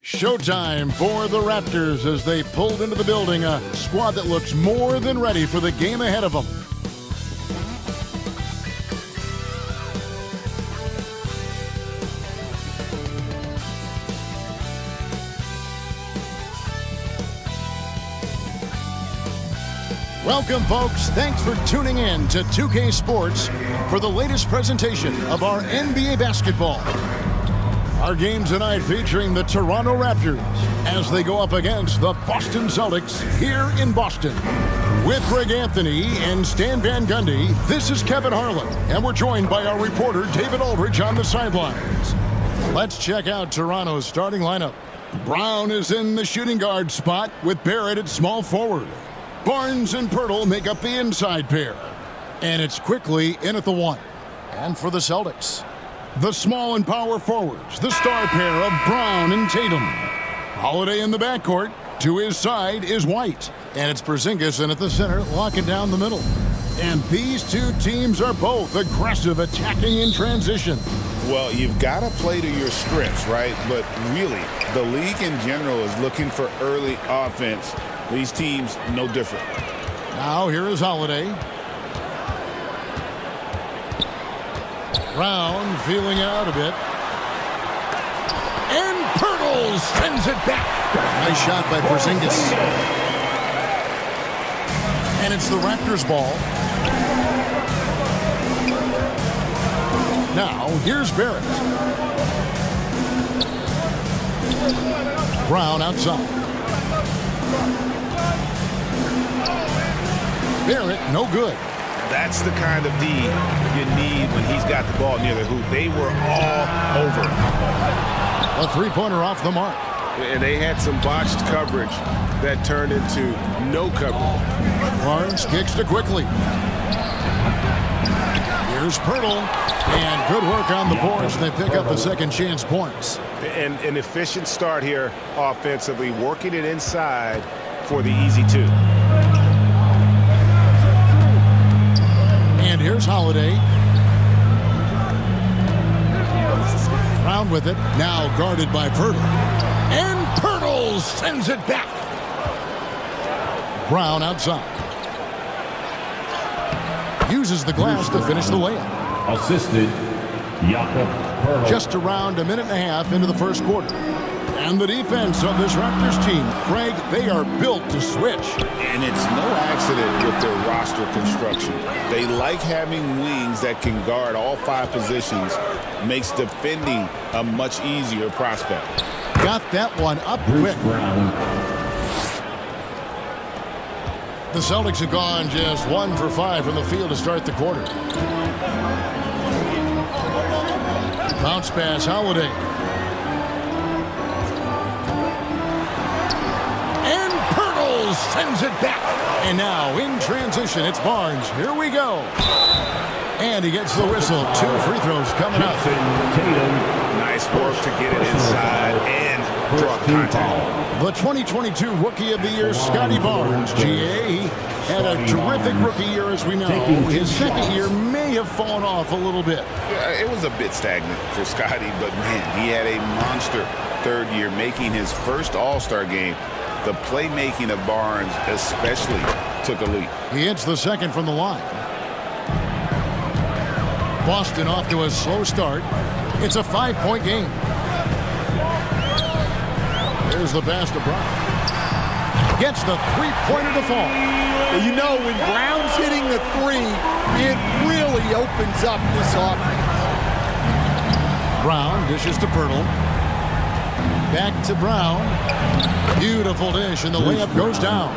Showtime for the Raptors as they pulled into the building, a squad that looks more than ready for the game ahead of them. Welcome, folks. Thanks for tuning in to 2K Sports for the latest presentation of our NBA basketball. Our game tonight featuring the Toronto Raptors as they go up against the Boston Celtics here in Boston. With Greg Anthony and Stan Van Gundy, this is Kevin Harlan, and we're joined by our reporter David Aldridge on the sidelines. Let's check out Toronto's starting lineup. Brown is in the shooting guard spot with Barrett at small forward. Barnes and Pirtle make up the inside pair. And it's quickly in at the one. And for the Celtics, the small and power forwards, the star pair of Brown and Tatum. Holiday in the backcourt. To his side is White. And it's Porzingis in at the center, locking down the middle. And these two teams are both aggressive, attacking in transition. Well, you've got to play to your strengths, right? But really, the league in general is looking for early offense. These teams, no different. Now here is Holiday. Brown feeling out a bit. And Pirtle sends it back. Nice shot by Porzingis. And it's the Raptors' ball. Now, here's Barrett. Brown outside. Barrett, no good. That's the kind of D you need when he's got the ball near the hoop. They were all over. A three-pointer off the mark. And they had some botched coverage that turned into no coverage. Barnes kicks to quickly. Here's Pirtle. And good work on the boards. They pick up the second chance points. And an efficient start here offensively, working it inside for the easy two. And here's Holiday. Brown with it. Now guarded by Pirtle. And Pirtle sends it back. Brown outside. Uses the glass to finish the layup. Assisted, Jakob Pirtle. Just around a minute and a half into the first quarter. And the defense of this Raptors team, Greg, they are built to switch. And it's no accident with their roster construction. They like having wings that can guard all five positions. Makes defending a much easier prospect. Got that one up Bruce quick. Brown. The Celtics have gone just 1 for 5 from the field to start the quarter. Bounce pass, Holiday. And Pirtle sends it back. And now in transition, it's Barnes. Here we go. And he gets the whistle. 2 free throws coming up. Nice work to get it inside and draw contact. The 2022 Rookie of the Year, Scotty Barnes, GA, had a terrific rookie year, as we know. His second year may have fallen off a little bit. Yeah, it was a bit stagnant for Scotty, but man, he had a monster third year, making his first All-Star game. The playmaking of Barnes especially took a leap. He hits the second from the line. Boston off to a slow start. It's a 5-point game. There's the pass to Brown. Gets the three-pointer to fall. You know, when Brown's hitting the three, it really opens up this offense. Brown dishes to Pirtle. Back to Brown. Beautiful dish, and the layup goes down.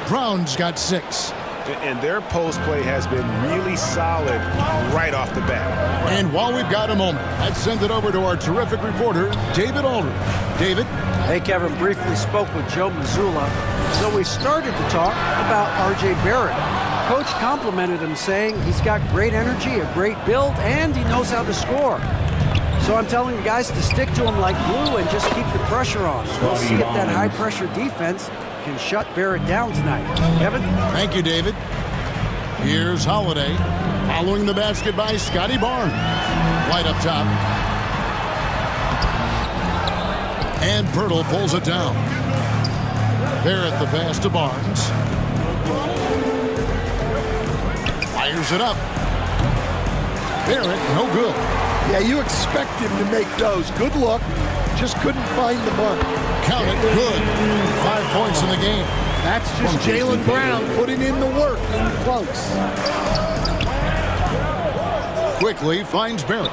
Brown's got 6. And their post play has been really solid right off the bat. And while we've got a moment, let's send it over to our terrific reporter, David Aldridge. David? Hey, Kevin, briefly spoke with Joe Mazzulla. So we started to talk about R.J. Barrett. Coach complimented him, saying he's got great energy, a great build, and he knows how to score. So I'm telling the guys to stick to him like glue and just keep the pressure on. We'll see if that high-pressure defense can shut Barrett down tonight. Kevin? Thank you, David. Here's Holiday. Following the basket by Scotty Barnes. Right up top. And Pirtle pulls it down. Barrett the pass to Barnes. Fires it up. Barrett, no good. Yeah, you expect him to make those. Good look. Just couldn't find the mark. Count it, good. 5 points in the game. That's just Jaylen Brown putting in the work in close. Quickly finds Barrett.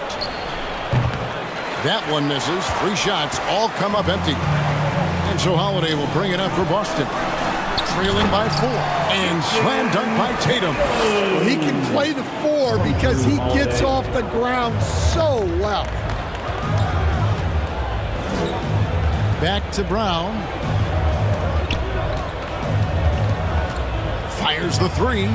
That one misses. 3 shots all come up empty. And so Holiday will bring it up for Boston. Trailing by 4. And slam dunk by Tatum. Well, he can play the 4 because he gets off the ground so well. Back to Brown. Fires the 3.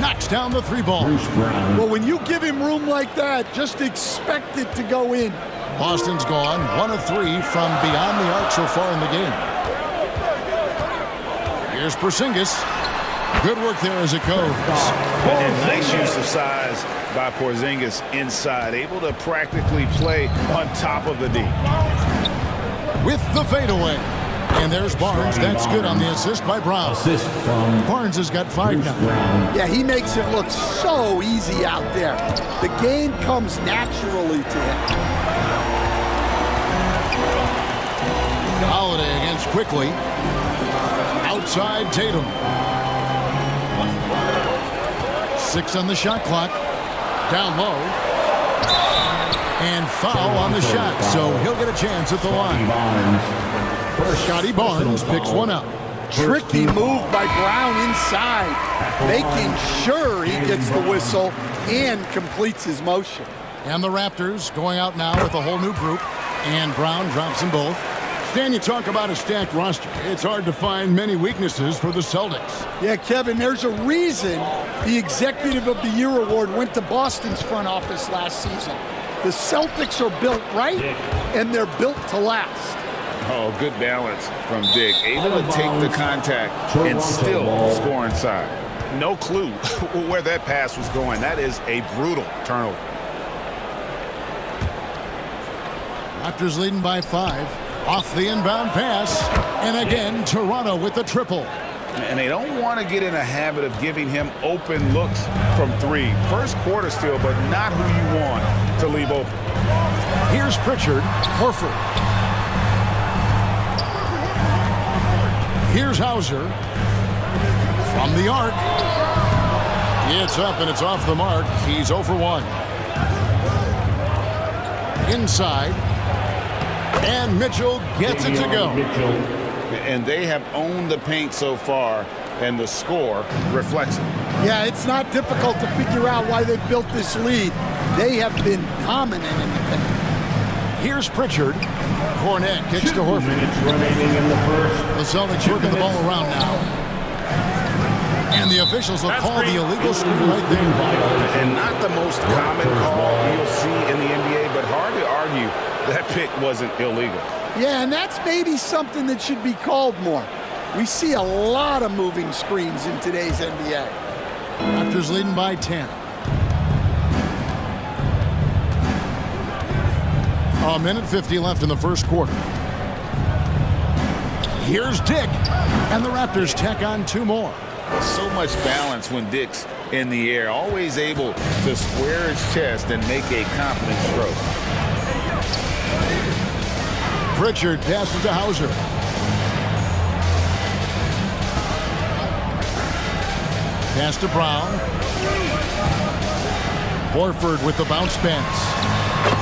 Knocks down the 3 ball. Well, when you give him room like that, just expect it to go in. Boston's gone 1 of 3 from beyond the arc so far in the game. Here's Porzingis. Good work there as it goes. And nice use of size by Porzingis inside. Able to practically play on top of the D. With the fadeaway. And there's Barnes. That's good on the assist by Brown. Assist from Barnes has got 5 now. Yeah, he makes it look so easy out there. The game comes naturally to him. Holiday against Quickly. Outside Tatum. 6 on the shot clock. Down low. And foul on the shot, so he'll get a chance at the line. Scotty Barnes picks one up. Tricky move by Brown inside, making sure he gets the whistle and completes his motion. And the Raptors going out now with a whole new group. And Brown drops them both. Stan, you talk about a stacked roster. It's hard to find many weaknesses for the Celtics. Yeah, Kevin, there's a reason the Executive of the Year award went to Boston's front office last season. The Celtics are built right, and they're built to last. Oh, good balance from Dick. Able to take the contact and still score inside. No clue where that pass was going. That is a brutal turnover. Raptors leading by 5. Off the inbound pass. And again, Toronto with the triple. And they don't want to get in a habit of giving him open looks from 3. First quarter still, but not who you want to leave open. Here's Pritchard. Horford. Here's Hauser. From the arc. It's up and it's off the mark. He's 0 for 1. Inside. And Mitchell gets it to go. And they have owned the paint so far, and the score reflects it. Yeah, it's not difficult to figure out why they built this lead. They have been dominant in the paint. Here's Pritchard. Cornette kicks to Horford. remaining in the first. The Celtics working the ball around now. And the officials will call the illegal screen right there. And not the most common call you'll see in the NBA, but hard to argue that pick wasn't illegal. Yeah, and that's maybe something that should be called more. We see a lot of moving screens in today's NBA. Raptors leading by 10. A minute 50 left in the first quarter. Here's Dick. And the Raptors tack on 2 more. So much balance when Dick's in the air. Always able to square his chest and make a confident stroke. Pritchard passes to Hauser. Pass to Brown. Horford with the bounce pass.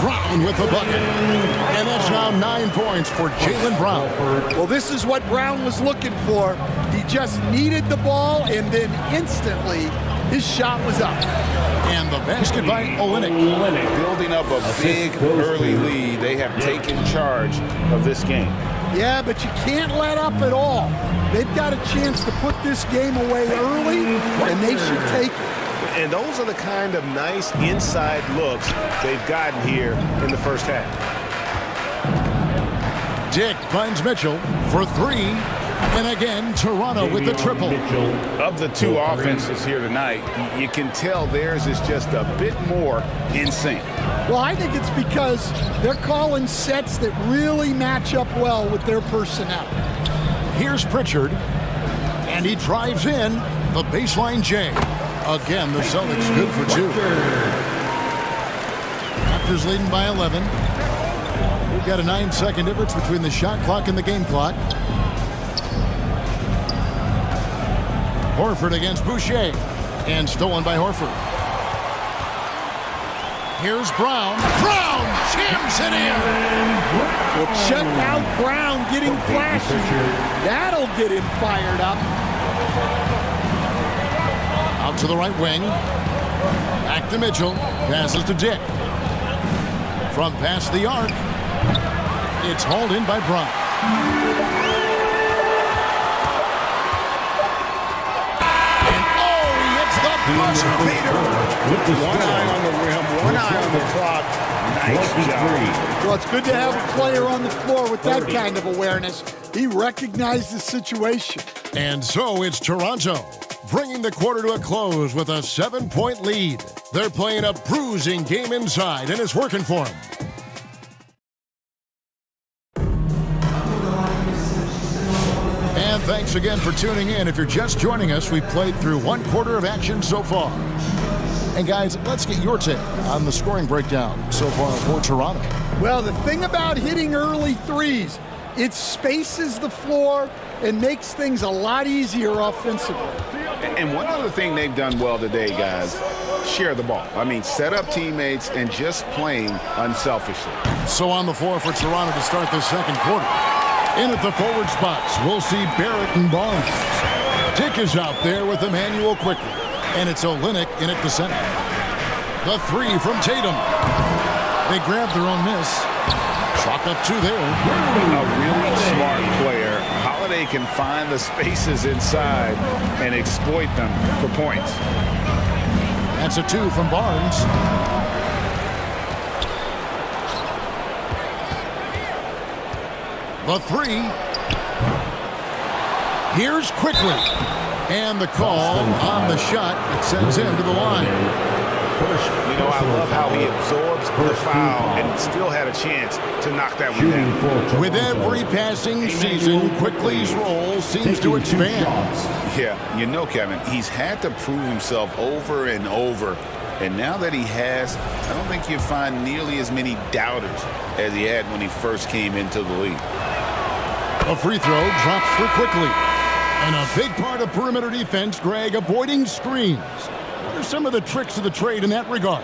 Brown with the bucket. And that's now 9 points for Jaylen Brown. Well, this is what Brown was looking for. He just needed the ball, and then instantly his shot was up. And the basket by Olynyk. Building up a big early lead. They have taken charge of this game. Yeah, but you can't let up at all. They've got a chance to put this game away early, and they should take it. And those are the kind of nice inside looks they've gotten here in the first half. Dick finds Mitchell for 3. And again, Toronto with the triple. Of the two offenses here tonight, you can tell theirs is just a bit more in sync. Well, I think it's because they're calling sets that really match up well with their personnel. Here's Pritchard, and he drives in the baseline J. Again, the Celtics good for two. Raptors leading by 11. We've got a 9-second difference between the shot clock and the game clock. Horford against Boucher, and stolen by Horford. Here's Brown. Brown jams it in. Well, check out Brown getting flashy. That'll get him fired up. Out to the right wing. Back to Mitchell. Passes to Dick. From past the arc. It's hauled in by Brown. And oh, he hits the buzzer beater. One eye on the rim, one eye on the clock. Nice job. Well, it's good to have a player on the floor with that kind of awareness. He recognized the situation. And so it's Toronto, bringing the quarter to a close with a 7-point lead. They're playing a bruising game inside, and it's working for them. And thanks again for tuning in. If you're just joining us, we've played through one quarter of action so far. And guys, let's get your take on the scoring breakdown so far for Toronto. Well, the thing about hitting early threes, it spaces the floor and makes things a lot easier offensively. And one other thing they've done well today, guys, share the ball. I mean, set up teammates and just playing unselfishly. So on the floor for Toronto to start the second quarter. In at the forward spots, we'll see Barrett and Barnes. Dick is out there with Emmanuel quickly. And it's Olynyk in at the center. The three from Tatum. They grab their own miss. Chalk up two there. A really smart player. Holiday can find the spaces inside and exploit them for points. That's a two from Barnes. The three. Here's quickly. And the call on the shot. It sends him to the line. You know, I love how he absorbs the foul and still had a chance to knock that one down. With every passing season, Quickly's role seems to expand. Yeah, you know, Kevin, he's had to prove himself over and over. And now that he has, I don't think you'll find nearly as many doubters as he had when he first came into the league. A free throw drops for Quickly. And a big part of perimeter defense, Greg, avoiding screens. What are some of the tricks of the trade in that regard?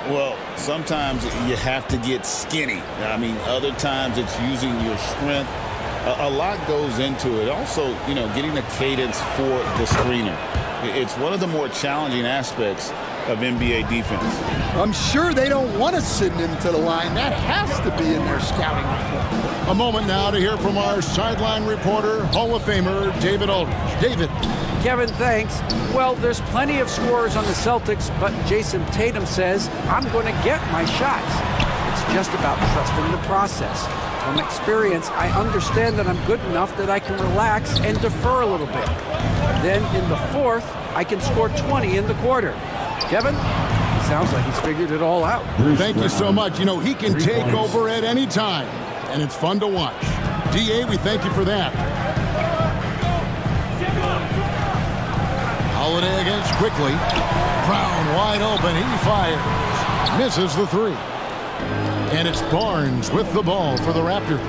Well, sometimes you have to get skinny. I mean, other times it's using your strength. A lot goes into it. Also, you know, getting the cadence for the screener. It's one of the more challenging aspects of NBA defense. I'm sure they don't want to send him to the line. That has to be in their scouting report. A moment now to hear from our sideline reporter, Hall of Famer David Aldridge. David. Kevin, thanks. Well, there's plenty of scorers on the Celtics, but Jason Tatum says, I'm going to get my shots. It's just about trusting the process. From experience, I understand that I'm good enough that I can relax and defer a little bit. Then in the fourth, I can score 20 in the quarter. Kevin, sounds like he's figured it all out. Thank you so much. You know, he can take over at any time, and it's fun to watch. D.A., we thank you for that. Holiday against Quickly. Brown wide open. He fires. Misses the three. And it's Barnes with the ball for the Raptors.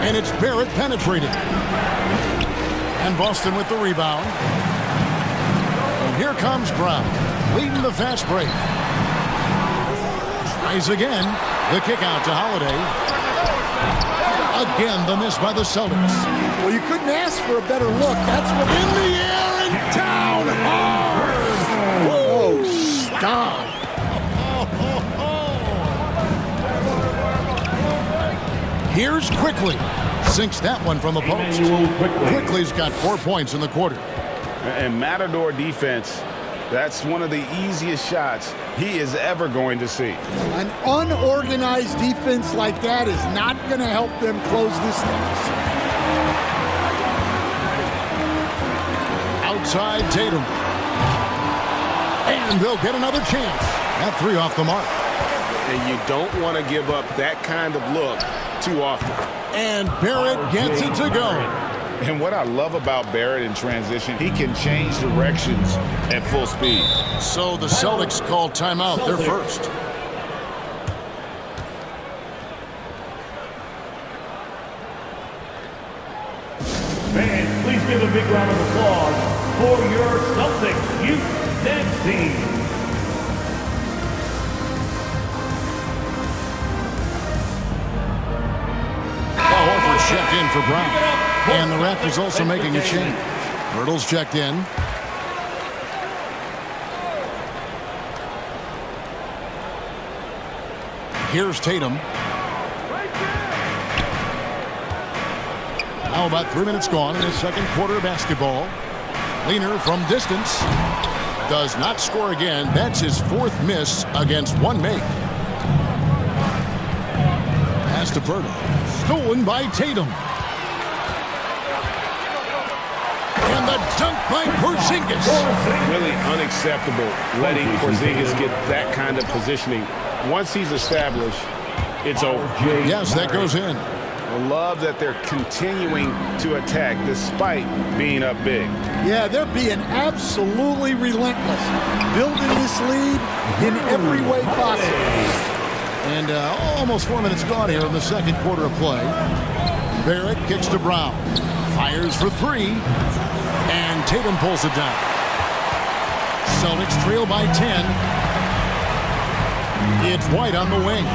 And it's Barrett penetrating. And Boston with the rebound. And here comes Brown, leading the fast break. Tries again. The kick out to Holiday. Again, the miss by the Celtics. Well, you couldn't ask for a better look. That's what In the air and down hard. Whoa, stop. Here's Quickly. Sinks that one from the post. Quickly's got 4 points in the quarter. And Matador defense That's one of the easiest shots he is ever going to see. An unorganized defense like that is not going to help them close this deficit. Outside Tatum. And they'll get another chance. That three off the mark. And you don't want to give up that kind of look too often. And Barrett gets it to go. And what I love about Barrett in transition, he can change directions at full speed. So the Celtics call timeout. They're first. Fans, please give a big round of applause for your Celtics youth dance team. Horford checked in for Brown. And the Raptors also making a change. Hurdle's checked in. Here's Tatum. Now about 3 minutes gone in the second quarter of basketball. Leaner from distance. Does not score again. That's his fourth miss against one make. Pass to Purtle. Stolen by Tatum. And the dunk by Porzingis. Really unacceptable letting Porzingis get that kind of positioning. Once he's established, it's over. Yes, that goes in. I love that they're continuing to attack despite being up big. Yeah, they're being absolutely relentless. Building this lead in every way possible. And almost 4 minutes gone here in the second quarter of play. Barrett kicks to Brown. Fires for three. And Tatum pulls it down. Celtics trail by 10. It's White on the wing.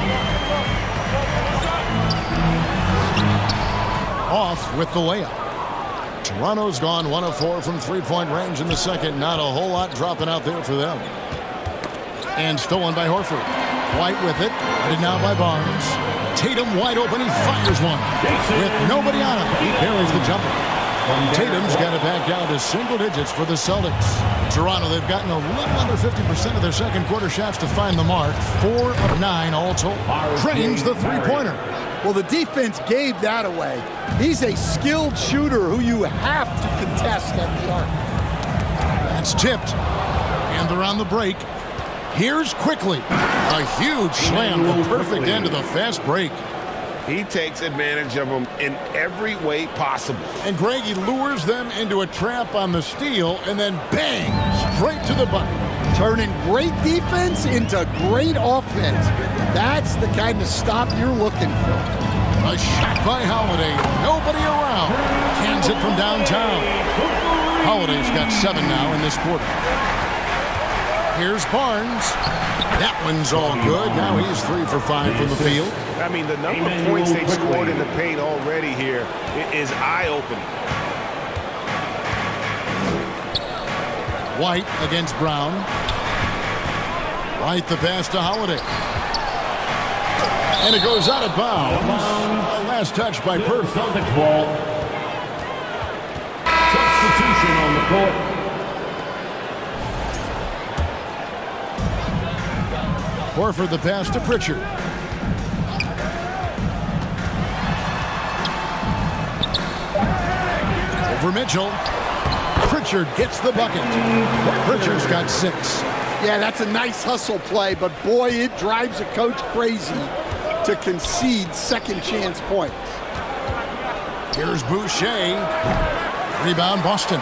Off with the layup. Toronto's gone 1 of 4 from three-point range in the second. Not a whole lot dropping out there for them. And stolen by Horford. White with it. Headed now by Barnes. Tatum wide open. He fires one. With nobody on it. He buries the jumper. Tatum's got it back down to single digits for the Celtics. Toronto, they've gotten a little under 50% of their second quarter shots to find the mark. 4 of 9 all told. Drains the three-pointer. Well, the defense gave that away. He's a skilled shooter who you have to contest at the arc. That's tipped. And they're on the break. Here's Quickly. A huge slam, the perfect end of the fast break. He takes advantage of them in every way possible. And Greg, he lures them into a trap on the steal and then bang, straight to the bucket. Turning great defense into great offense. That's the kind of stop you're looking for. A shot by Holiday. Nobody around. Cans it from downtown. Holiday's got 7 now in this quarter. Here's Barnes. That one's all good. Now he's 3 for 5 from the field. I mean, the number of points they've scored in the paint already here is eye-opening. White against Brown. White the pass to Holiday. And it goes out of bounds. Last touch by Purtle. Celtics ball. Substitution on the court. Horford the pass to Pritchard. Over Mitchell. Pritchard gets the bucket. Pritchard's got 6. Yeah, that's a nice hustle play, but boy, it drives a coach crazy to concede second chance points. Here's Boucher. Rebound Boston.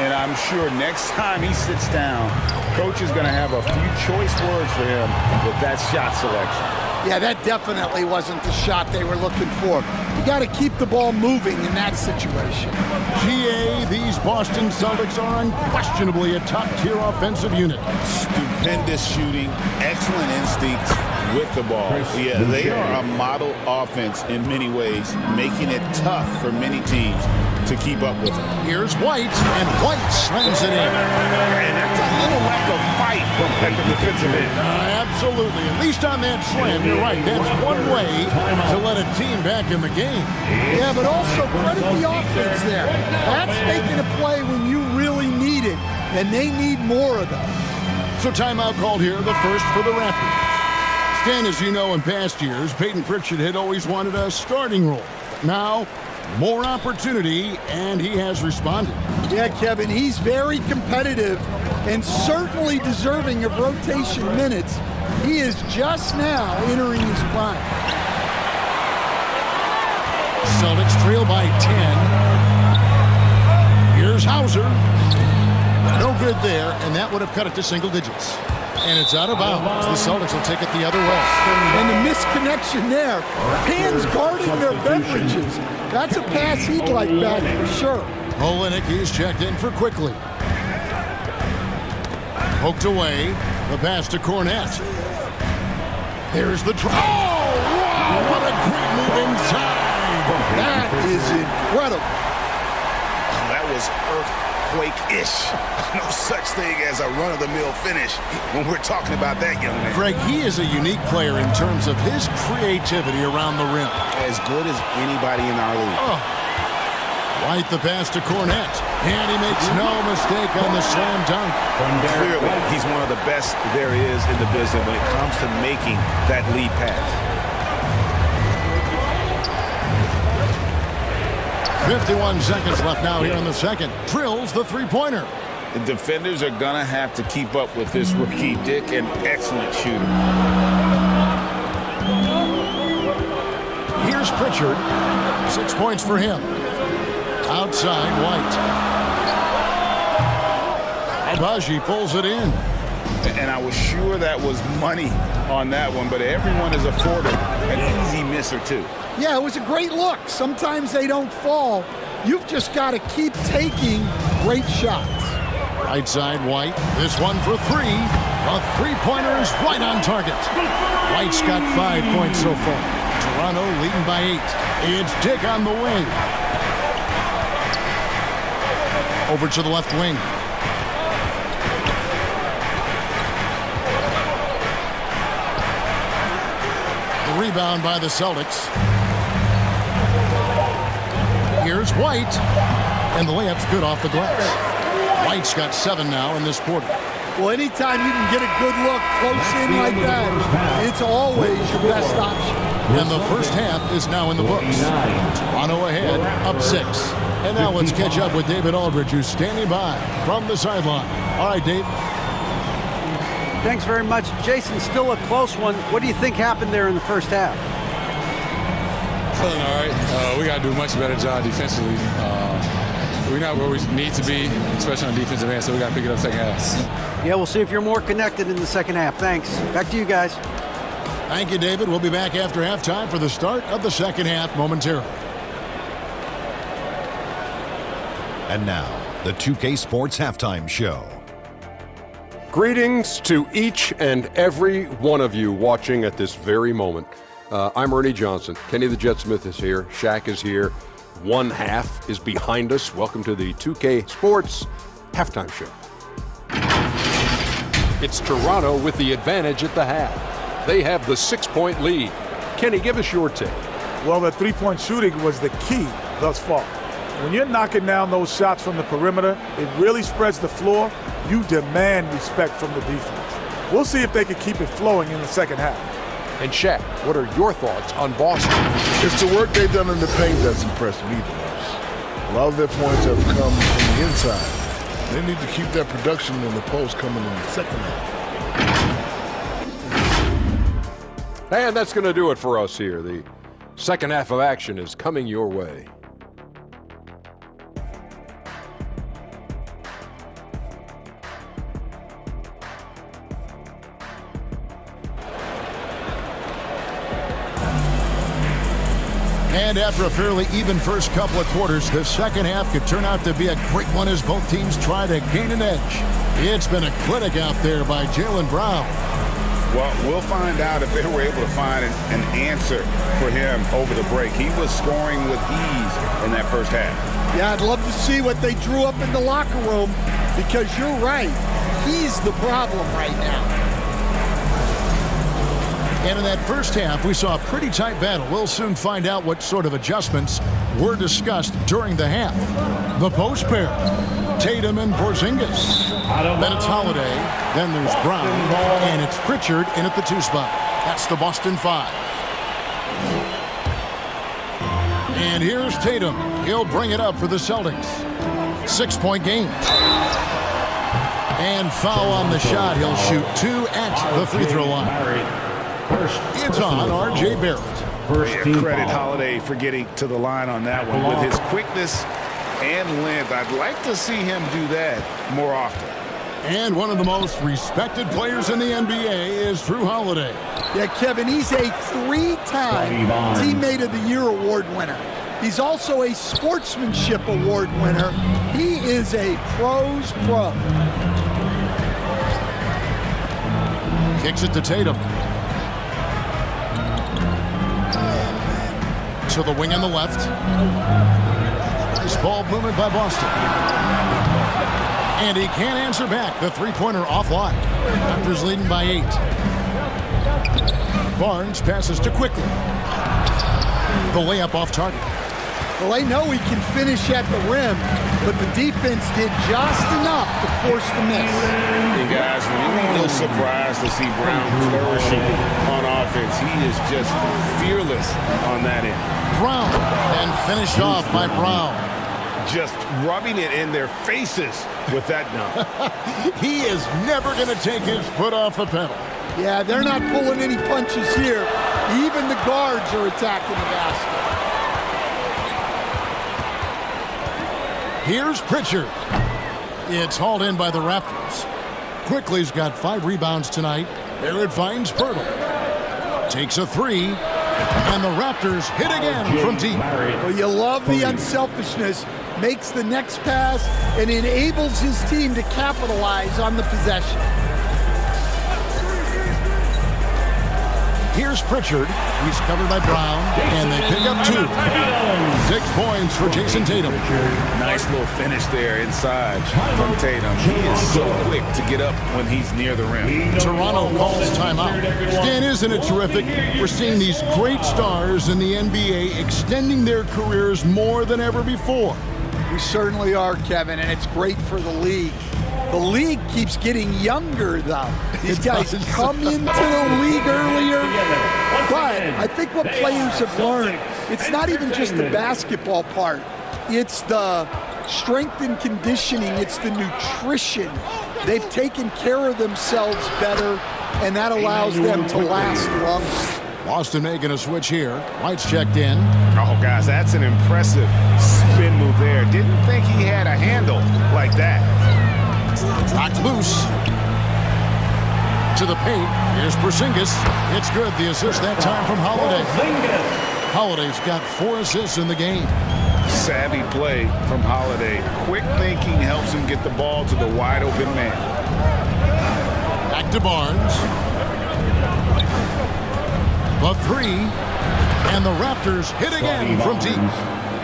And I'm sure next time he sits down, coach is going to have a few choice words for him with that shot selection. Yeah, that definitely wasn't the shot they were looking for. You got to keep the ball moving in that situation. GA, these Boston Celtics are unquestionably a top-tier offensive unit. Stupendous shooting, excellent instincts with the ball. Yeah, they are a model offense in many ways, making it tough for many teams to keep up with them. Here's White, and White slams it in. And that's a little lack of fight at the defensive end. Absolutely. At least on that slam, you're right. That's one way to let a team back in the game. Yeah, but also credit the offense there. That's making a play when you really need need it, and they need more of those. So timeout called here, the first for the Raptors. Stan, as you know, in past years, Peyton Pritchard had always wanted a starting role. But now, more opportunity, and he has responded. Yeah, Kevin, he's very competitive and certainly deserving of rotation minutes. He is just now entering his prime. Celtics trail by 10. Here's Hauser. No good there, and that would have cut it to single digits. And it's out of bounds. The Celtics will take it the other way. And the misconnection there. Fans guarding their beverages. That's a pass he'd like back for sure. Olenek, he's checked in for quickly. Poked away. The pass to Cornette. Here's the try. Oh, wow! What a great move inside. That is incredible. That was earthquake-ish. No such thing as a run-of-the-mill finish when we're talking about that young man. Greg, he is a unique player in terms of his creativity around the rim. As good as anybody in our league. Oh. White the pass to Cornette. And he makes no mistake on the slam dunk. Clearly, he's one of the best there is in the business when it comes to making that lead pass. 51 seconds left now here in the second. Drills the three-pointer. The defenders are going to have to keep up with this rookie. Dick, an excellent shooter. Here's Pritchard. 6 points for him. Outside, White. Baji pulls it in. And I was sure that was money on that one, but everyone is afforded an easy miss or two. Yeah, it was a great look. Sometimes they don't fall. You've just got to keep taking great shots. Right side, White. This one for three. A three-pointer is right on target. White's got 5 points so far. Toronto leading by 8. It's Dick on the wing. Over to the left wing. The rebound by the Celtics. Here's White. And the layup's good off the glass. White's got 7 now in this quarter. Well, anytime you can get a good look close in like that, it's always your best option. And the first half is now in the books. Toronto ahead, up 6. And now let's catch up with David Aldridge, who's standing by from the sideline. All right, Dave. Thanks very much. Jason, still a close one. What do you think happened there in the first half? Feeling all right. We got to do a much better job defensively. We're not where we need to be, especially on defensive end, so we got to pick it up second half. Yeah, we'll see if you're more connected in the second half. Thanks. Back to you guys. Thank you, David. We'll be back after halftime for the start of the second half momentarily. And now, the 2K Sports Halftime Show. Greetings to each and every one of you watching at this very moment. I'm Ernie Johnson. Kenny the Jet Smith is here. Shaq is here. One half is behind us. Welcome to the 2K Sports Halftime Show. It's Toronto with the advantage at the half. They have the 6-point lead. Kenny, give us your take. Well, the three-point shooting was the key thus far. When you're knocking down those shots from the perimeter, it really spreads the floor. You demand respect from the defense. We'll see if they can keep it flowing in the second half. And Shaq, what are your thoughts on Boston? It's the work they've done in the paint that's impressed me the most. A lot of their points have come from the inside. They need to keep that production in the post coming in the second half. And that's going to do it for us here. The second half of action is coming your way. And after a fairly even first couple of quarters, the second half could turn out to be a great one as both teams try to gain an edge. It's been a clinic out there by Jaylen Brown. Well, we'll find out if they were able to find an answer for him over the break. He was scoring with ease in that first half. Yeah, I'd love to see what they drew up in the locker room because you're right. He's the problem right now. And in that first half, we saw a pretty tight battle. We'll soon find out what sort of adjustments were discussed during the half. The post pair. Tatum and Porzingis. Then it's Holiday. Then there's Brown. And it's Pritchard in at the 2 spot. That's the Boston 5. And here's Tatum. He'll bring it up for the Celtics. 6-point game. And foul on the shot. He'll shoot 2 at the free throw line. It's on R.J. Barrett. Credit Holiday for getting to the line on that one. With his quickness and length, I'd like to see him do that more often. And one of the most respected players in the NBA is Drew Holiday. Yeah, Kevin, he's a 3-time Teammate of the Year award winner. He's also a Sportsmanship Award winner. He is a pro's pro. Kicks it to Tatum. To the wing on the left. Nice ball movement by Boston. And he can't answer back. The three-pointer offline. Raptors leading by 8. Barnes passes to Quickly. The layup off target. Well, they know he can finish at the rim, but the defense did just enough to force the miss. Hey guys, really no surprise to see Brown flourishing on offense. He is just fearless on that end. Brown, and finished off by Brown. Just rubbing it in their faces with that dunk. He is never going to take his foot off the pedal. Yeah, they're not pulling any punches here. Even the guards are attacking the basket. Here's Pritchard. It's hauled in by the Raptors. Quickly's got 5 rebounds tonight. There it finds Pirtle. Takes a 3. And the Raptors hit again from deep. Well, you love the unselfishness. Makes the next pass and enables his team to capitalize on the possession. Here's Pritchard. He's covered by Brown. And they pick up 2. 6 points for Jason Tatum. Nice little finish there inside from Tatum. He is so quick to get up when he's near the rim. Toronto calls timeout. Stan, isn't it terrific? We're seeing these great stars in the NBA extending their careers more than ever before. We certainly are, Kevin, and it's great for the league. The league keeps getting younger, though. These guys come into the league earlier. But I think what players have learned, it's not even just the basketball part. It's the strength and conditioning. It's the nutrition. They've taken care of themselves better, and that allows them to last longer. Boston making a switch here. White's checked in. Oh, guys, that's an impressive spin move there. Didn't think he had a handle like that. Knocked loose. To the paint. Here's Porzingis. It's good. The assist that time from Holiday. Holiday's got 4 assists in the game. Savvy play from Holiday. Quick thinking helps him get the ball to the wide open man. Back to Barnes. The 3. And the Raptors hit again from deep.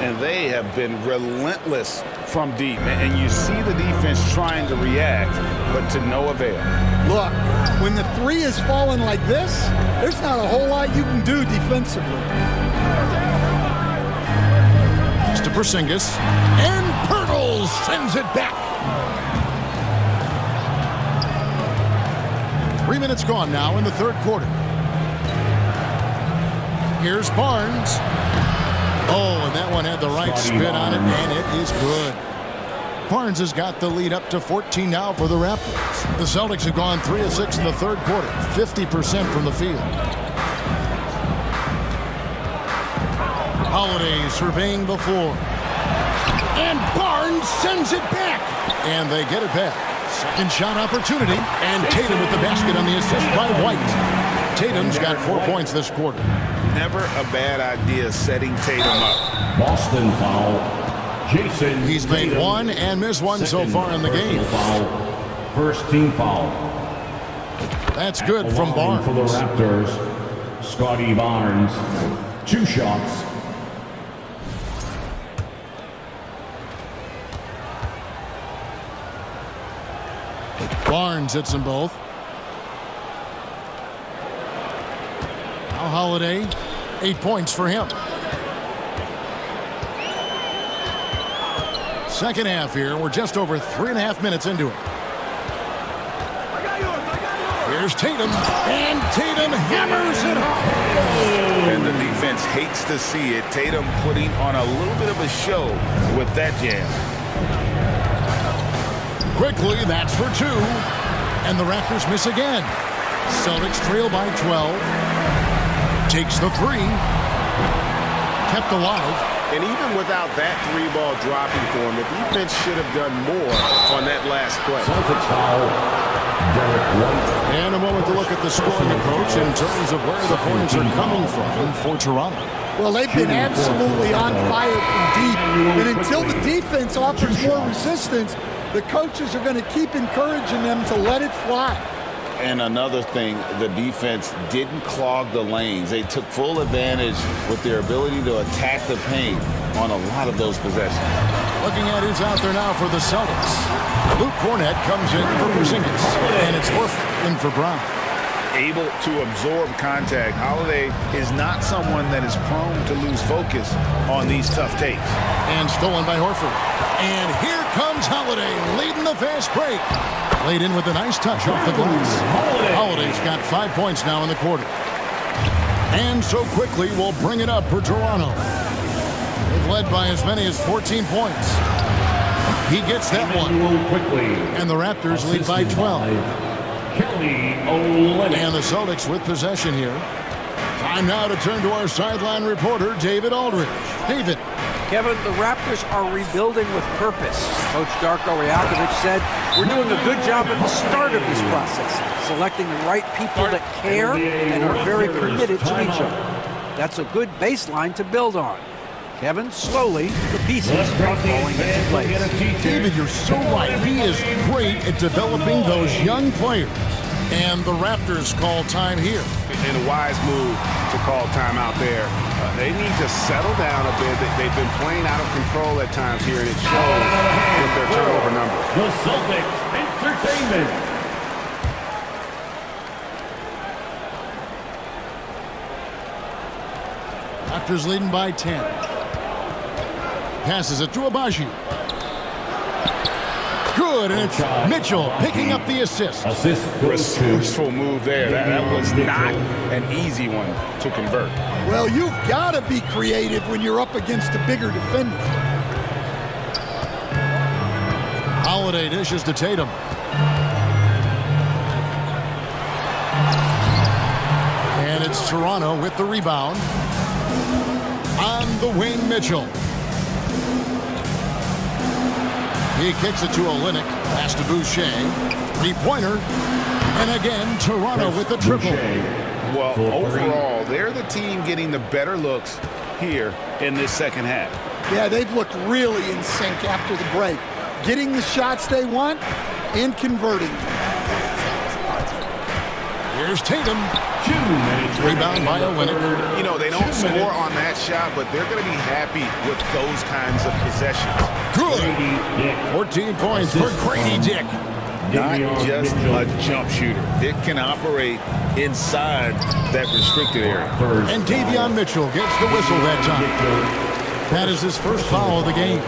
And they have been relentless from deep. And you see the defense trying to react, but to no avail. Look, when the 3 is falling like this, there's not a whole lot you can do defensively. To Porzingis. And Pirtle sends it back. 3 minutes gone now in the third quarter. Here's Barnes. Oh, and that one had the right spin on it, and it is good. Barnes has got the lead up to 14 now for the Raptors. The Celtics have gone 3 of 6 in the third quarter, 50% from the field. Holiday surveying the floor. And Barnes sends it back. And they get it back. Second shot opportunity. And Tatum with the basket on the assist by White. Tatum's got 4 points this quarter. Never a bad idea setting Tatum up. Boston foul. Jason He's made Tatum. 1 and missed 1 so far in the game. Foul. First team foul. That's good from Barnes. For the Raptors, Scotty Barnes. 2 shots. Barnes hits them both. Now Holiday, 8 points for him. second half here. We're just over 3.5 minutes into it. Here's Tatum, and Tatum hammers it home. And the defense hates to see it. Tatum putting on a little bit of a show with that jam. Quickly, that's for 2. And the Raptors miss again. Celtics trail by 12. Takes the 3. Kept alive. And even without that 3-ball dropping for him, the defense should have done more on that last play. Celtics foul. And a moment to look at the scoring approach in terms of where the points are coming from for Toronto. Well, they've been absolutely on fire from deep. And until the defense offers more resistance, the coaches are going to keep encouraging them to let it fly. And another thing, the defense didn't clog the lanes. They took full advantage with their ability to attack the paint on a lot of those possessions. Looking at who's out there now for the Celtics. Luke Cornett comes in for Porzingis, and it's Horford in for Brown. Able to absorb contact. Holiday is not someone that is prone to lose focus on these tough takes. And stolen by Horford. And here comes Holiday leading the fast break. Laid in with a nice touch off the glass. Holiday's got 5 points now in the quarter. And so quickly we'll bring it up for Toronto. They've led by as many as 14 points. He gets that one. And the Raptors lead by 12. And the Celtics with possession here. Time now to turn to our sideline reporter, David Aldridge. David. Kevin, the Raptors are rebuilding with purpose. Coach Darko Rajakovic said, we're doing a good job at the start of this process, selecting the right people that care and are very committed to each other. That's a good baseline to build on. Kevin, slowly, the pieces are falling into place. David, you're so right. He is great at developing those young players. And the Raptors call time here. And a wise move to call time out there. They need to settle down a bit. They've been playing out of control at times here, and it shows with their turnover number. The Celtics Entertainment. Raptors leading by 10. Passes it to Abaji. Good, and it's Mitchell picking up the assist. Resourceful move there. That was not an easy one to convert. Well, you've got to be creative when you're up against a bigger defender. Holiday dishes to Tatum. And it's Toronto with the rebound. On the wing, Mitchell. He kicks it to Olynyk. Pass to Boucher. Three-pointer. And again, Toronto with the triple. Well, overall, they're the team getting the better looks here in this second half. Yeah, they've looked really in sync after the break. Getting the shots they want and converting. Here's Tatum. Rebound by Olynyk. You know, they don't score on that shot, but they're going to be happy with those kinds of possessions. Good. 14 points for Grady Dick. Not just a jump shooter. Dick can operate inside that restricted area. And Davion Mitchell gets the whistle that time. That is his first foul of the game.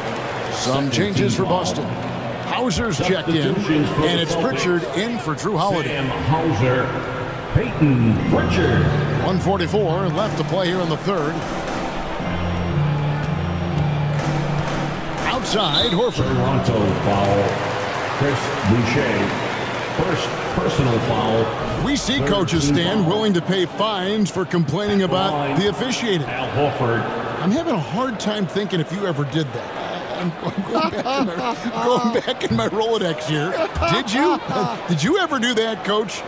Some changes for Boston. Hauser's checked in, and it's Pritchard in for Drew Holiday. Hauser, Peyton Pritchard. 1:44 left to play here in the third. Outside, Horford. Toronto foul. Chris Boucher. First personal foul. We see coaches stand willing to pay fines for complaining about the officiating. Al Horford. I'm having a hard time thinking if you ever did that. I'm going back in my Rolodex here. Did you? Did you ever do that, Coach?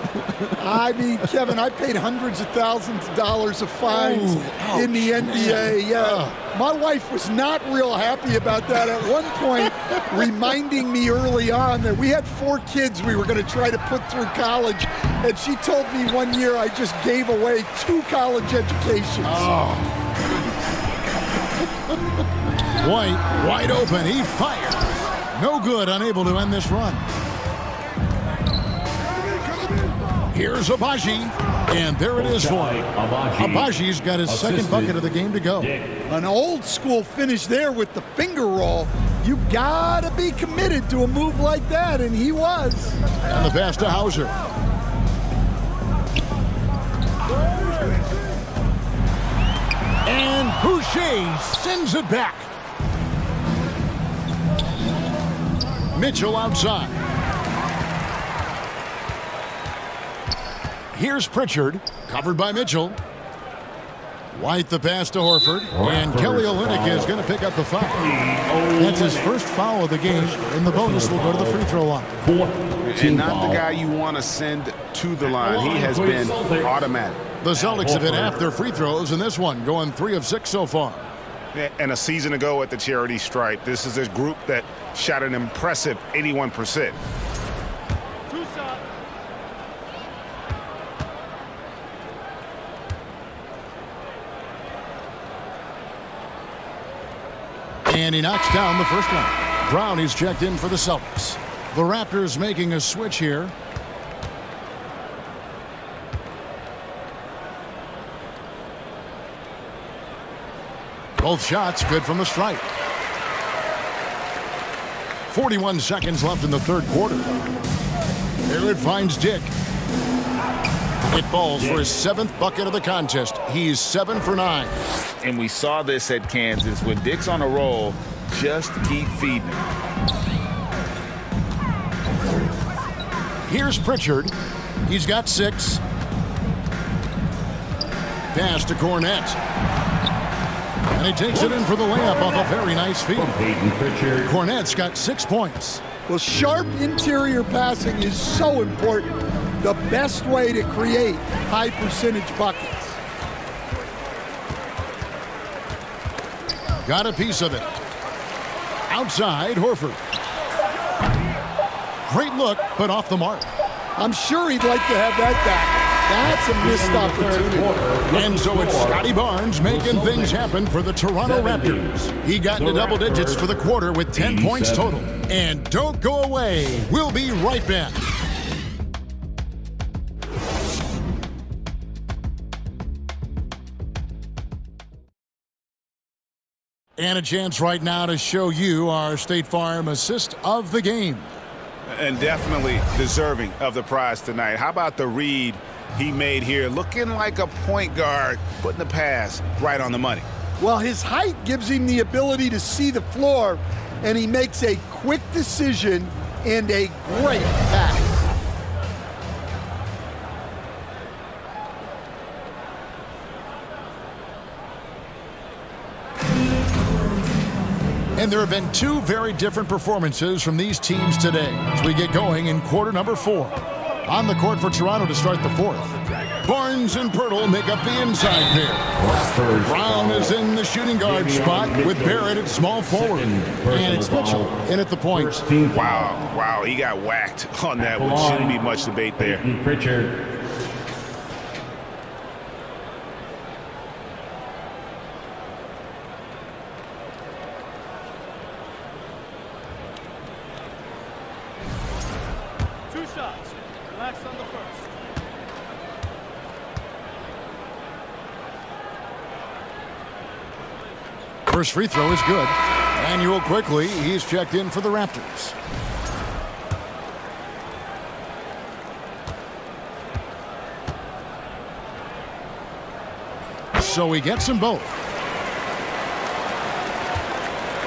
I mean, Kevin, I paid hundreds of thousands of dollars of fines in the NBA. Yeah. My wife was not real happy about that at one point, reminding me early on that we had 4 kids we were going to try to put through college, and she told me one year I just gave away 2 college educations. White, wide open, he fires. No good, unable to end this run. Here's Abaji, and there it is for him. Abaji's got his second bucket of the game to go. An old school finish there with the finger roll. You gotta be committed to a move like that, and he was. And the pass to Hauser. And Boucher sends it back. Mitchell outside. Here's Pritchard, covered by Mitchell. White the pass to Horford, and Kelly Olynyk is going to pick up the foul. That's his first foul of the game, and the bonus will go to the free throw line. And not the guy you want to send to the line. He has been automatic. The Celtics have hit half their free throws in this one, going 3 of 6 so far. And a season ago at the charity stripe, this is a group that shot an impressive 81%. And he knocks down the first one. Brown is checked in for the Celtics. The Raptors making a switch here. Both shots good from the stripe. 41 seconds left in the third quarter. There it finds Dick. It falls for his 7th bucket of the contest. He's 7 for 9. And we saw this at Kansas. When Dick's on a roll, just keep feeding him. Here's Pritchard. He's got 6. Pass to Cornette. And he takes it in for the layup off a very nice feed. Cornette's got 6 points. Well, sharp interior passing is so important. The best way to create high percentage buckets. Got a piece of it. Outside, Horford. Great look, but off the mark. I'm sure he'd like to have that back. That's a missed opportunity. And so it's Scotty Barnes making things happen for the Toronto Raptors. He got into double digits for the quarter with 10 points total. And don't go away. We'll be right back. And a chance right now to show you our State Farm assist of the game. And definitely deserving of the prize tonight. How about the read he made here? Looking like a point guard, putting the pass right on the money. Well, his height gives him the ability to see the floor, and he makes a quick decision and a great pass. And there have been 2 very different performances from these teams today as we get going in quarter number 4. On the court for Toronto to start the 4th. Barnes and Pirtle make up the inside pair. Brown is in the shooting guard spot with Barrett at small forward. And it's Mitchell in at the point. Wow, he got whacked on that one. Shouldn't be much debate there. Pritchard. First free throw is good. Manuel quickly, he's checked in for the Raptors. So he gets them both.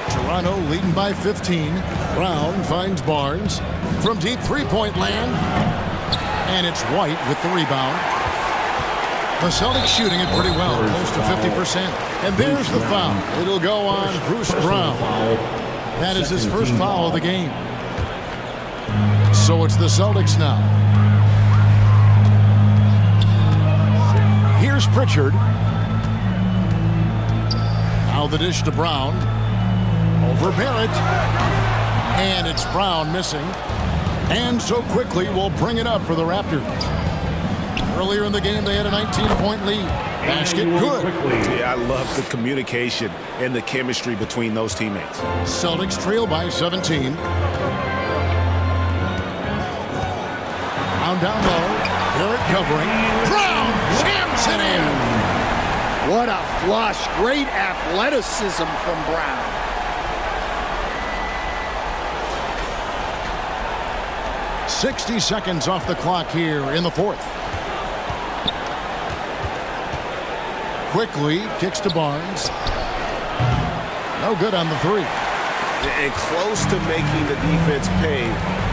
Toronto leading by 15. Brown finds Barnes from deep three-point land. And it's White with the rebound. The Celtics shooting it pretty well, close to 50%. And there's the foul. It'll go on Bruce Brown. That is his first foul of the game. So it's the Celtics now. Here's Pritchard. Now the dish to Brown. Over Barrett. And it's Brown missing. And so quickly we'll bring it up for the Raptors. Earlier in the game, they had a 19-point lead. Basket good. Yeah, I love the communication and the chemistry between those teammates. Celtics trail by 17. Brown down low. Barrett covering. Brown jams it in. What a flush. Great athleticism from Brown. 60 seconds off the clock here in the fourth. Quickly kicks to Barnes. No good on the three. And close to making the defense pay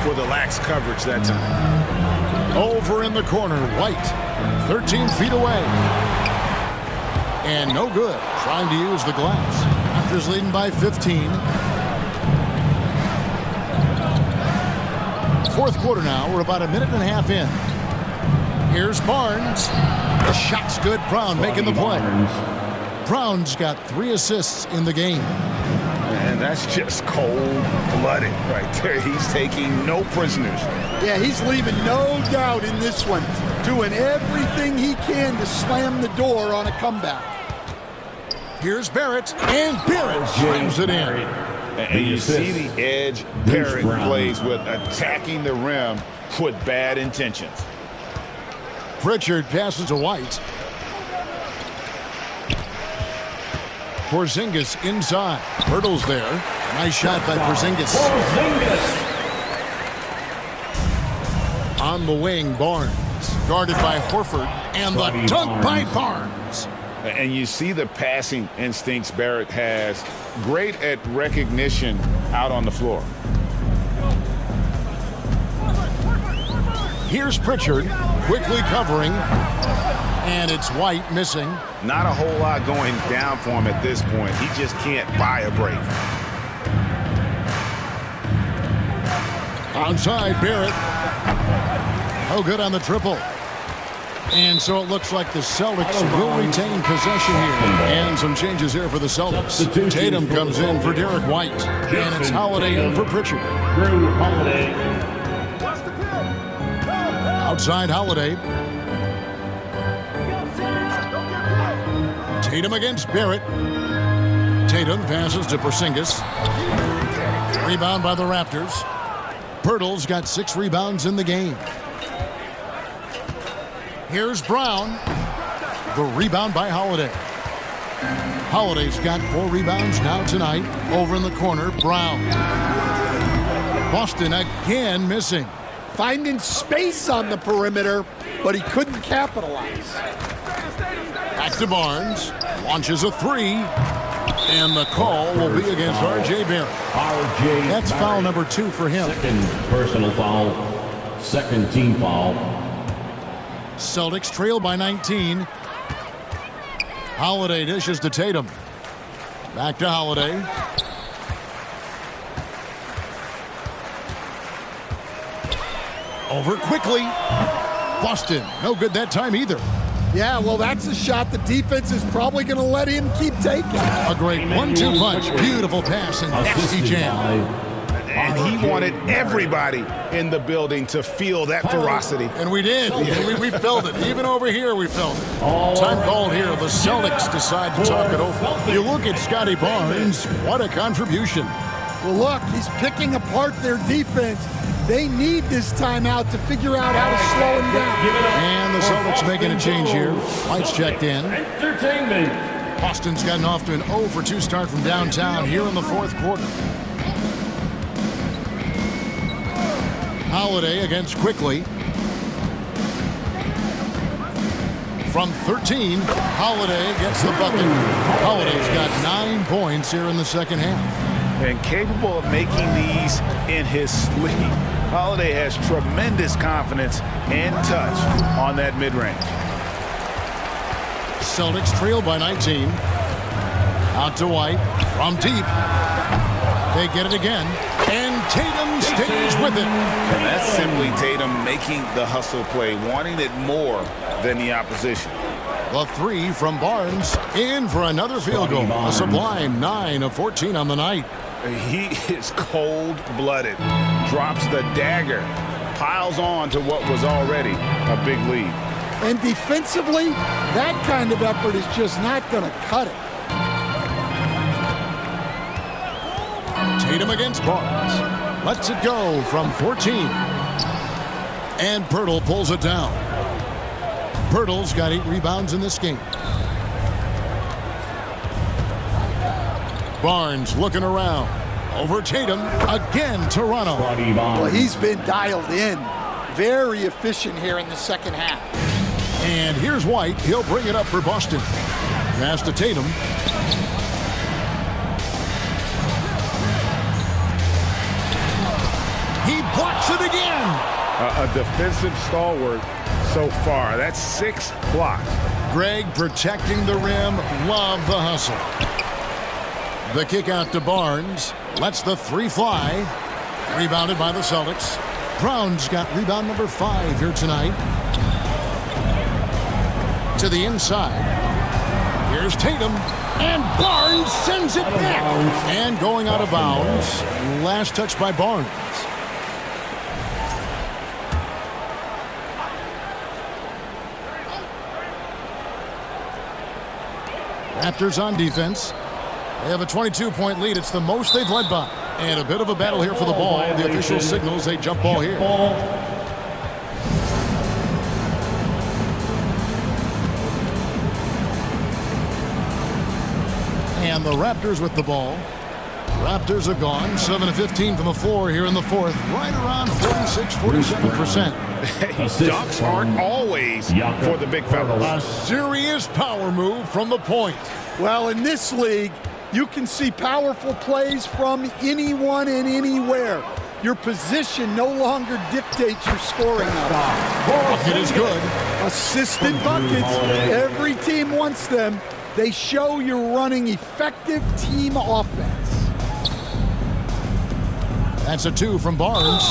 for the lax coverage that time. Over in the corner, White, 13 feet away. And no good, trying to use the glass. Raptors leading by 15. Fourth quarter now, we're about a minute and a half in. Here's Barnes. The shot's good, Brown making the play. Brown's got 3 assists in the game. And that's just cold-blooded right there. He's taking no prisoners. Yeah, he's leaving no doubt in this one. Doing everything he can to slam the door on a comeback. Here's Barrett, and Barrett slams it in. And you see the edge Barrett plays with, attacking the rim with bad intentions. Pritchard passes to White. Porzingis inside. Hurdles there. Nice shot by Porzingis. On the wing, Barnes. Guarded by Horford. And the dunk by Barnes. And you see the passing instincts Barrett has. Great at recognition out on the floor. Here's Pritchard, quickly covering. And it's White missing. Not a whole lot going down for him at this point. He just can't buy a break. Outside, Barrett. No good on the triple. And so it looks like the Celtics will retain possession here. And some changes here for the Celtics. Tatum comes in for Derek White. And it's Holiday in for Pritchard. Outside, Holiday. Tatum against Barrett. Tatum passes to Porzingis. Rebound by the Raptors. Pirtle's got 6 rebounds in the game. Here's Brown. The rebound by Holiday. Holiday's got 4 rebounds now tonight. Over in the corner, Brown. Boston again missing. Finding space on the perimeter, but he couldn't capitalize. Back to Barnes. Launches a 3. And the call will be against R.J. Barrett. That's foul number 2 for him. Second personal foul. Second team foul. Celtics trail by 19. Holiday dishes to Tatum. Back to Holiday. Over quickly. Boston, no good that time either. Yeah, well, that's a shot the defense is probably going to let him keep taking. A great 1-2 punch. Beautiful pass and nasty jam. And he wanted everybody in the building to feel that ferocity. And we did. We felt it. Even over here, we felt it. Time called here. The Celtics decide to talk it over. You look at Scotty Barnes. What a contribution. Well, look, he's picking apart their defense. They need this timeout to figure out how to slow him down. And the Celtics making a change here. Lights checked in. Boston's gotten off to an 0-for-2 start from downtown here in the fourth quarter. Holiday against Quickly. From 13, Holiday gets the bucket. Holiday's got 9 points here in the second half. And capable of making these in his sleep. Holiday has tremendous confidence and touch on that mid-range. Celtics trail by 19. Out to White from deep. They get it again. And Tatum stays with it. And that's simply Tatum making the hustle play, wanting it more than the opposition. The 3 from Barnes. In for another field goal. A sublime 9 of 14 on the night. He is cold-blooded. Drops the dagger. Piles on to what was already a big lead. And defensively, that kind of effort is just not going to cut it. Tatum against Barnes. Lets it go from 14. And Pirtle pulls it down. Pirtle's got 8 rebounds in this game. Barnes looking around. Over Tatum. Again, Toronto. Well, he's been dialed in. very efficient here in the second half. And here's White. He'll bring it up for Boston. Pass to Tatum. He blocks it again. A defensive stalwart so far. That's 6 blocks. Greg protecting the rim. Love the hustle. The kick out to Barnes. Lets the three fly. Rebounded by the Celtics. Brown's got rebound number 5 here tonight. To the inside. Here's Tatum. And Barnes sends it back. And going out of bounds. Last touch by Barnes. Raptors on defense. They have a 22-point lead. It's the most they've led by. And a bit of a battle here for the ball. The official signals a jump ball here. And the Raptors with the ball. Raptors are gone. 7 of 15 from the floor here in the fourth. Right around 46-47%. Dunks aren't always for the big fellas. A serious power move from the point. Well, in this league, you can see powerful plays from anyone and anywhere. Your position no longer dictates your scoring. Bucket is good. Assisted buckets. Every team wants them. They show you're running effective team offense. That's a 2 from Barnes.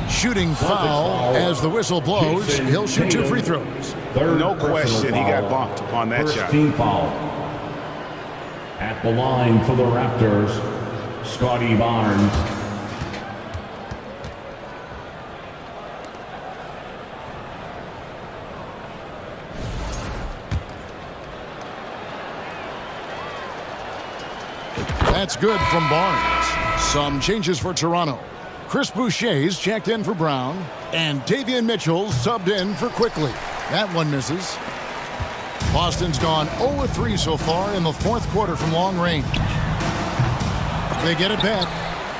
Shooting foul as the whistle blows. He'll shoot 2 free throws. No question he got bumped on that shot. Team foul. At the line for the Raptors, Scotty Barnes. That's good from Barnes. Some changes for Toronto. Chris Boucher's checked in for Brown. And Davion Mitchell subbed in for Quickly. That one misses. Boston's gone 0-3 so far in the fourth quarter from long range. They get it back.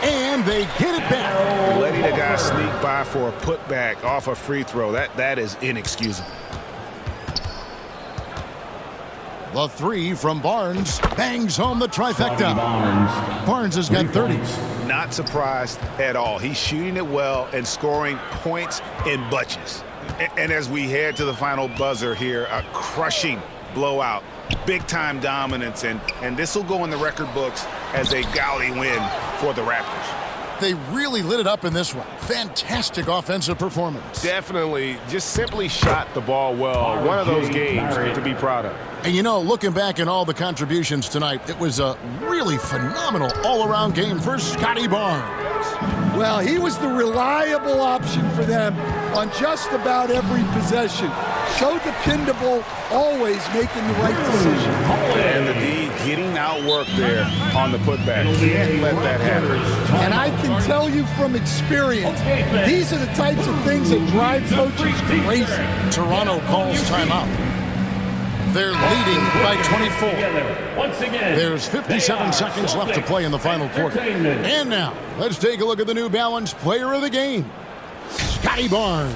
And they get it back. Letting a guy sneak by for a putback off a free throw, that is inexcusable. The 3 from Barnes bangs home the trifecta. Barnes has got 30. Not surprised at all. He's shooting it well and scoring points in bunches. And as we head to the final buzzer here, a crushing blowout, big-time dominance, and this will go in the record books as a gaudy win for the Raptors. They really lit it up in this one. Fantastic offensive performance. Definitely just simply shot the ball well. One of those games to be proud of. And you know, looking back at all the contributions tonight, it was a really phenomenal all-around game for Scotty Barnes. Well, he was the reliable option for them on just about every possession. So dependable, always making the right decision. And the D getting outworked there on the putback. Can't let that happen. And I can tell you from experience, these are the types of things that drive coaches crazy. Toronto calls timeout. They're leading by 24. There's 57 seconds left to play in the final quarter. And now, let's take a look at the New Balance Player of the Game, Scotty Barnes.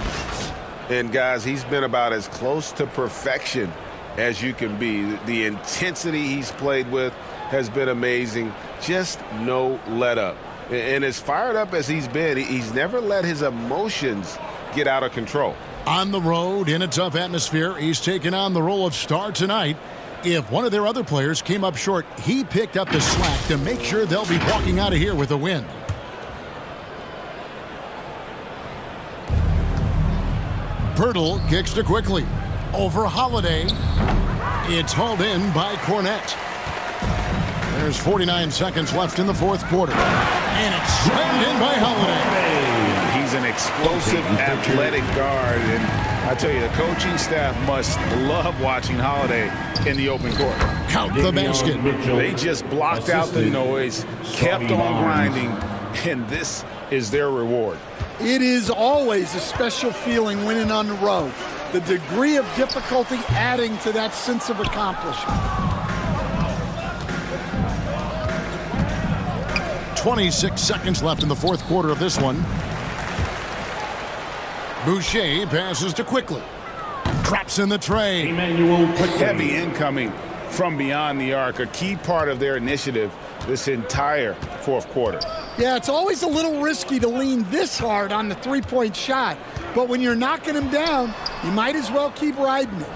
And guys, he's been about as close to perfection as you can be. The intensity he's played with has been amazing. Just no let up. And as fired up as he's been, he's never let his emotions get out of control. On the road, in a tough atmosphere, he's taken on the role of star tonight. If one of their other players came up short, he picked up the slack to make sure they'll be walking out of here with a win. Pirtle kicks to Quickly. Over Holiday. It's hauled in by Cornette. There's 49 seconds left in the fourth quarter. And it's slammed in by Holiday. He's an explosive, athletic guard, and I tell you, the coaching staff must love watching Holiday in the open court. Count the basket. They just blocked out the noise, kept on grinding, and this is their reward. It is always a special feeling winning on the road. The degree of difficulty adding to that sense of accomplishment. 26 seconds left in the fourth quarter of this one. Boucher passes to Quickly. Drops in the tray. Heavy incoming from beyond the arc, a key part of their initiative this entire fourth quarter. Yeah, it's always a little risky to lean this hard on the three-point shot, but when you're knocking him down, you might as well keep riding it.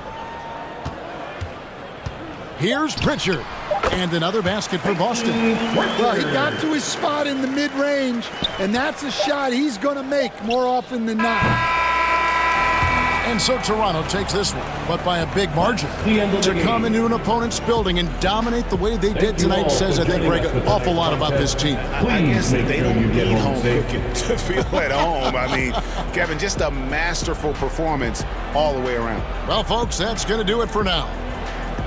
Here's Pritchard, and another basket for Boston. Well, he got to his spot in the mid-range, and that's a shot he's going to make more often than not. And so Toronto takes this one, but by a big margin. To come into an opponent's building and dominate the way they did tonight says, I think, Greg, an awful lot about this team. I guess they don't need home cooking to feel at home. I mean, Kevin, just a masterful performance all the way around. Well, folks, that's going to do it for now.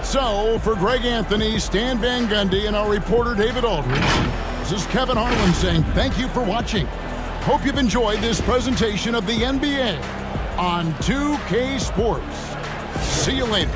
So, for Greg Anthony, Stan Van Gundy, and our reporter David Aldridge, this is Kevin Harlan saying thank you for watching. Hope you've enjoyed this presentation of the NBA on 2K Sports. See you later.